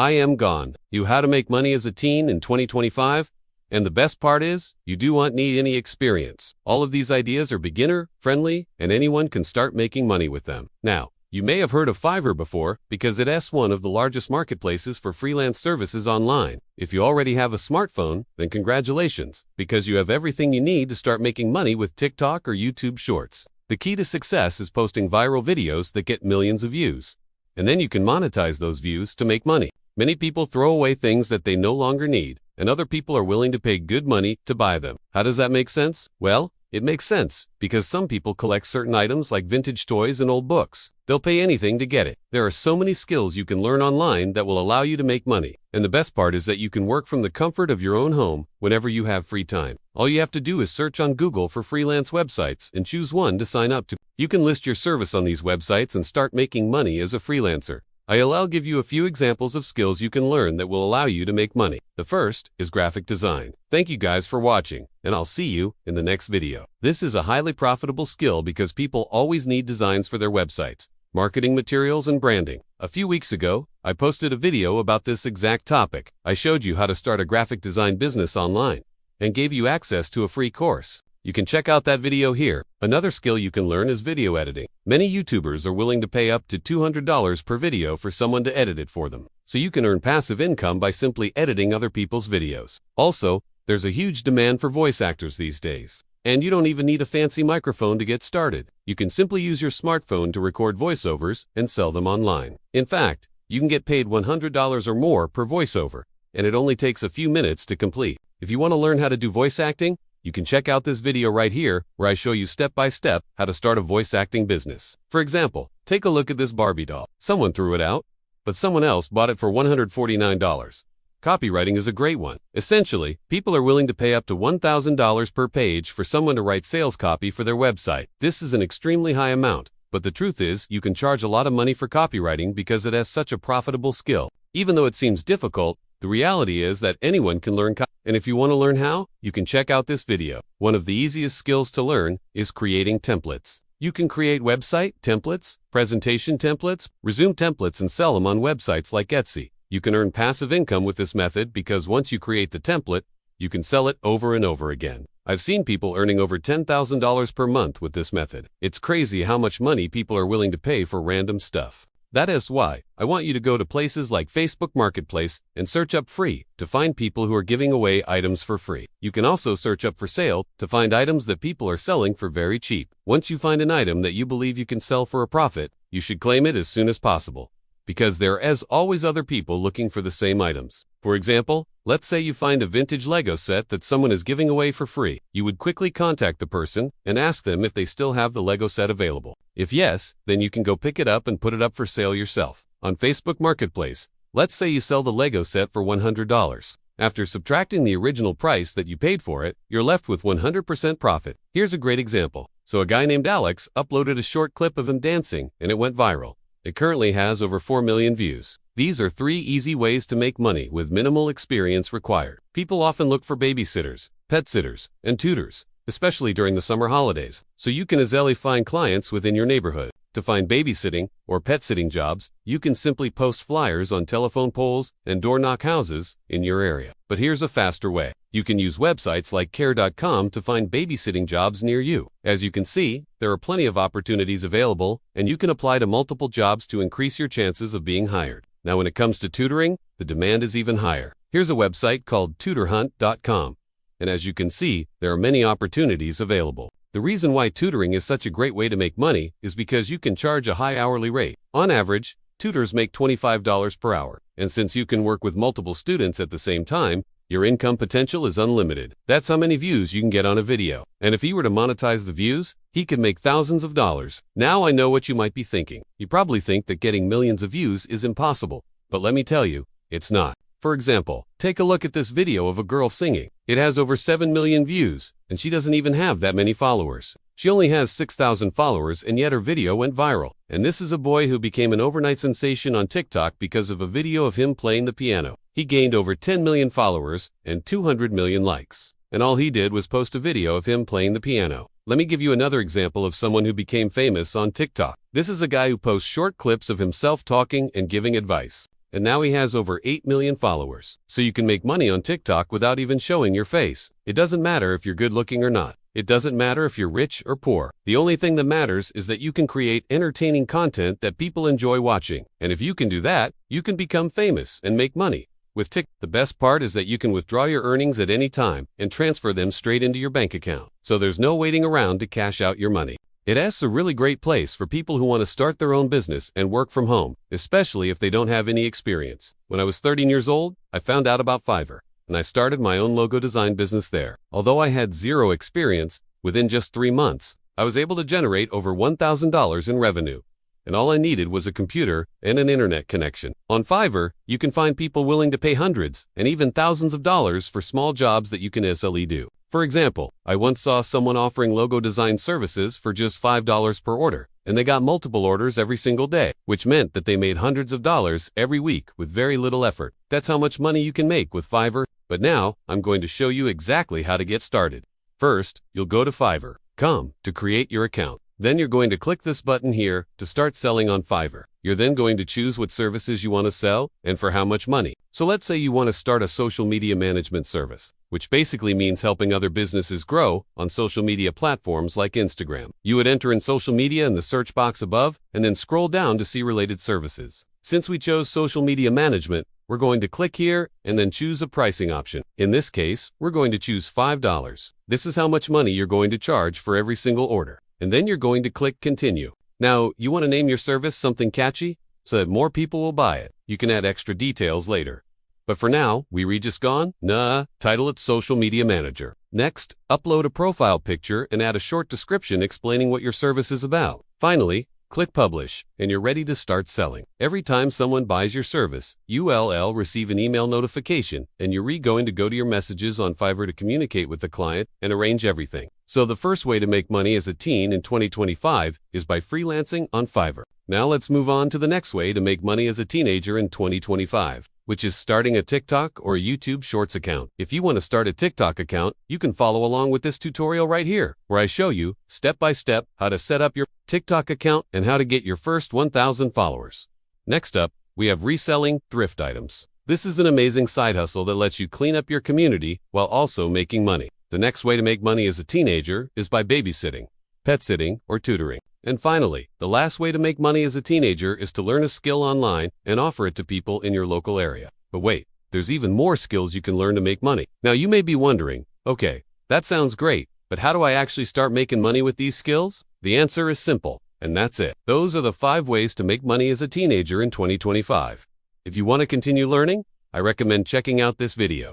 I am gone. You how to make money as a teen in 2025? And the best part is, you do not need any experience. All of these ideas are beginner friendly and anyone can start making money with them. Now, you may have heard of Fiverr before because it is one of the largest marketplaces for freelance services online. If you already have a smartphone, then congratulations, because you have everything you need to start making money with TikTok or YouTube Shorts. The key to success is posting viral videos that get millions of views. And then you can monetize those views to make money. Many people throw away things that they no longer need, and other people are willing to pay good money to buy them. How does that make sense? Well, it makes sense because some people collect certain items like vintage toys and old books. They'll pay anything to get it. There are so many skills you can learn online that will allow you to make money. And the best part is that you can work from the comfort of your own home whenever you have free time. All you have to do is search on Google for freelance websites and choose one to sign up to. You can list your service on these websites and start making money as a freelancer. I'll give you a few examples of skills you can learn that will allow you to make money. The first is graphic design. Thank you guys for watching, and I'll see you in the next video. This is a highly profitable skill because people always need designs for their websites, marketing materials, and branding. A few weeks ago, I posted a video about this exact topic. I showed you how to start a graphic design business online and gave you access to a free course. You can check out that video here. Another skill you can learn is video editing. Many YouTubers are willing to pay up to $200 per video for someone to edit it for them. So you can earn passive income by simply editing other people's videos. Also, there's a huge demand for voice actors these days. And you don't even need a fancy microphone to get started. You can simply use your smartphone to record voiceovers and sell them online. In fact, you can get paid $100 or more per voiceover, and it only takes a few minutes to complete. If you want to learn how to do voice acting, you can check out this video right here where I show you step by step how to start a voice acting business. For example, take a look at this Barbie doll. Someone threw it out, but someone else bought it for $149. Copywriting is a great one. Essentially, people are willing to pay up to $1,000 per page for someone to write sales copy for their website. This is an extremely high amount, but the truth is you can charge a lot of money for copywriting because it has such a profitable skill. Even though it seems difficult, the reality is that anyone can learn copy. And if you want to learn how, you can check out this video. One of the easiest skills to learn is creating templates. You can create website templates, presentation templates, resume templates, and sell them on websites like Etsy. You can earn passive income with this method because once you create the template, you can sell it over and over again. I've seen people earning over $10,000 per month with this method. It's crazy how much money people are willing to pay for random stuff. That is why I want you to go to places like Facebook Marketplace and search up free to find people who are giving away items for free. You can also search up for sale to find items that people are selling for very cheap. Once you find an item that you believe you can sell for a profit, you should claim it as soon as possible, because there is always other people looking for the same items. For example, let's say you find a vintage Lego set that someone is giving away for free. You would quickly contact the person and ask them if they still have the Lego set available. If yes, then you can go pick it up and put it up for sale yourself. On Facebook Marketplace, let's say you sell the Lego set for $100. After subtracting the original price that you paid for it, you're left with 100% profit. Here's a great example. So a guy named Alex uploaded a short clip of him dancing and it went viral. It currently has over 4 million views. These are 3 easy ways to make money with minimal experience required. People often look for babysitters, pet sitters, and tutors, especially during the summer holidays, so you can easily find clients within your neighborhood. To find babysitting or pet sitting jobs, you can simply post flyers on telephone poles and door knock houses in your area. But here's a faster way. You can use websites like care.com to find babysitting jobs near you. As you can see, there are plenty of opportunities available, and you can apply to multiple jobs to increase your chances of being hired. Now, when it comes to tutoring, the demand is even higher. Here's a website called tutorhunt.com, and as you can see, there are many opportunities available. The reason why tutoring is such a great way to make money is because you can charge a high hourly rate. On average, tutors make $25 per hour, and since you can work with multiple students at the same time, your income potential is unlimited. That's how many views you can get on a video. And if he were to monetize the views, he could make thousands of dollars. Now I know what you might be thinking. You probably think that getting millions of views is impossible, but let me tell you, it's not. For example, take a look at this video of a girl singing. It has over 7 million views, and she doesn't even have that many followers. She only has 6,000 followers, and yet her video went viral. And this is a boy who became an overnight sensation on TikTok because of a video of him playing the piano. He gained over 10 million followers and 200 million likes. And all he did was post a video of him playing the piano. Let me give you another example of someone who became famous on TikTok. This is a guy who posts short clips of himself talking and giving advice. and now he has over 8 million followers. So you can make money on TikTok without even showing your face. It doesn't matter if you're good looking or not. It doesn't matter if you're rich or poor. The only thing that matters is that you can create entertaining content that people enjoy watching. And if you can do that, you can become famous and make money. With TikTok, the best part is that you can withdraw your earnings at any time and transfer them straight into your bank account. So there's no waiting around to cash out your money. It's a really great place for people who want to start their own business and work from home, especially if they don't have any experience. When I was 13 years old, I found out about Fiverr, and I started my own logo design business there. Although I had zero experience, within just 3 months, I was able to generate over $1,000 in revenue. And all I needed was a computer and an internet connection. On Fiverr, you can find people willing to pay hundreds and even thousands of dollars for small jobs that you can easily do. For example, I once saw someone offering logo design services for just $5 per order, and they got multiple orders every single day, which meant that they made hundreds of dollars every week with very little effort. That's how much money you can make with Fiverr. But now, I'm going to show you exactly how to get started. First, you'll go to Fiverr.com to create your account. Then you're going to click this button here to start selling on Fiverr. You're then going to choose what services you want to sell and for how much money. So let's say you want to start a social media management service, which basically means helping other businesses grow on social media platforms like Instagram. You would enter in social media in the search box above and then scroll down to see related services. Since we chose social media management, we're going to click here and then choose a pricing option. In this case, we're going to choose $5. This is how much money you're going to charge for every single order. And then you're going to click Continue. Now, you want to name your service something catchy so that more people will buy it. You can add extra details later. But for now, we just gone? Nah, title it Social Media Manager. Next, upload a profile picture and add a short description explaining what your service is about. Finally, click Publish, and you're ready to start selling. Every time someone buys your service, you'll receive an email notification, and you're going to go to your messages on Fiverr to communicate with the client and arrange everything. So the first way to make money as a teen in 2025 is by freelancing on Fiverr. Now let's move on to the next way to make money as a teenager in 2025, which is starting a TikTok or a YouTube Shorts account. If you want to start a TikTok account, you can follow along with this tutorial right here, where I show you step by step how to set up your TikTok account and how to get your first 1,000 followers. Next up, we have reselling thrift items. This is an amazing side hustle that lets you clean up your community while also making money. The next way to make money as a teenager is by babysitting, pet sitting, or tutoring. And finally, the last way to make money as a teenager is to learn a skill online and offer it to people in your local area. But wait, there's even more skills you can learn to make money. Now you may be wondering, okay, that sounds great, but how do I actually start making money with these skills? The answer is simple, and that's it. Those are the 5 ways to make money as a teenager in 2025. If you want to continue learning, I recommend checking out this video.